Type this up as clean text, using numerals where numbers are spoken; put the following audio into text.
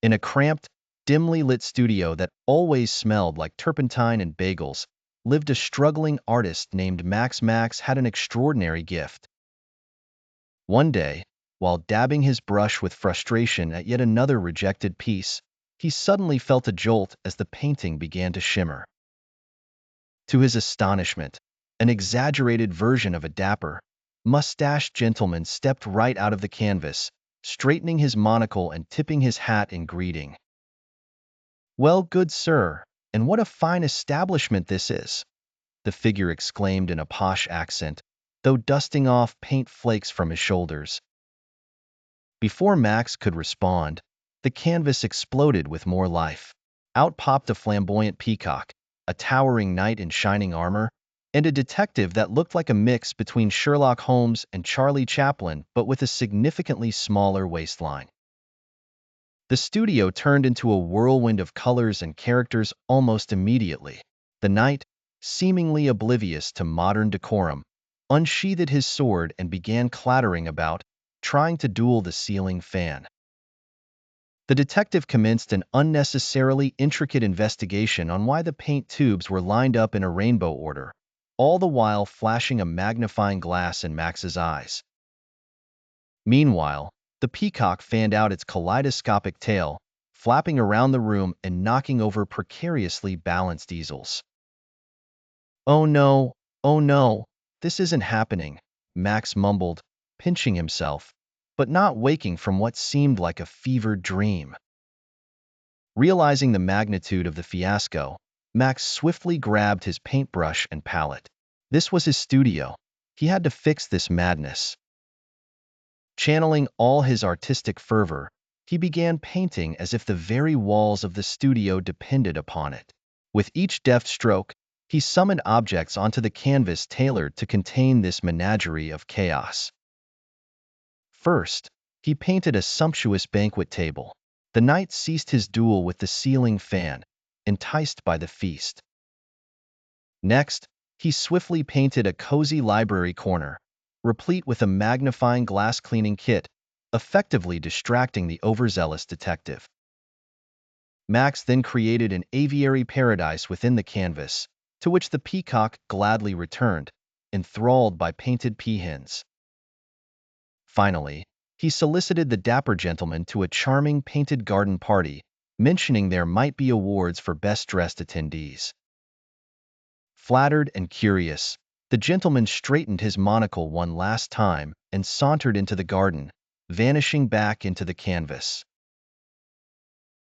In a cramped, dimly lit studio that always smelled like turpentine and bagels, lived a struggling artist named Max. Max had an extraordinary gift. One day, while dabbing his brush with frustration at yet another rejected piece, he suddenly felt a jolt as the painting began to shimmer. To his astonishment, an exaggerated version of a dapper, mustached gentleman stepped right out of the canvas, straightening his monocle and tipping his hat in greeting. "Well, good sir, and what a fine establishment this is!" the figure exclaimed in a posh accent, though dusting off paint flakes from his shoulders. Before Max could respond, the canvas exploded with more life. Out popped a flamboyant peacock, a towering knight in shining armor, and a detective that looked like a mix between Sherlock Holmes and Charlie Chaplin, but with a significantly smaller waistline. The studio turned into a whirlwind of colors and characters almost immediately. The knight, seemingly oblivious to modern decorum, unsheathed his sword and began clattering about, trying to duel the ceiling fan. The detective commenced an unnecessarily intricate investigation on why the paint tubes were lined up in a rainbow order, all the while flashing a magnifying glass in Max's eyes. Meanwhile, the peacock fanned out its kaleidoscopic tail, flapping around the room and knocking over precariously balanced easels. "Oh no, oh no, this isn't happening," Max mumbled, pinching himself, but not waking from what seemed like a fevered dream. Realizing the magnitude of the fiasco, Max swiftly grabbed his paintbrush and palette. This was his studio. He had to fix this madness. Channeling all his artistic fervor, he began painting as if the very walls of the studio depended upon it. With each deft stroke, he summoned objects onto the canvas tailored to contain this menagerie of chaos. First, he painted a sumptuous banquet table. The knight ceased his duel with the ceiling fan, enticed by the feast. Next, he swiftly painted a cozy library corner, replete with a magnifying glass cleaning kit, effectively distracting the overzealous detective. Max then created an aviary paradise within the canvas, to which the peacock gladly returned, enthralled by painted peahens. Finally, he solicited the dapper gentleman to a charming painted garden party, mentioning there might be awards for best-dressed attendees. Flattered and curious, the gentleman straightened his monocle one last time and sauntered into the garden, vanishing back into the canvas.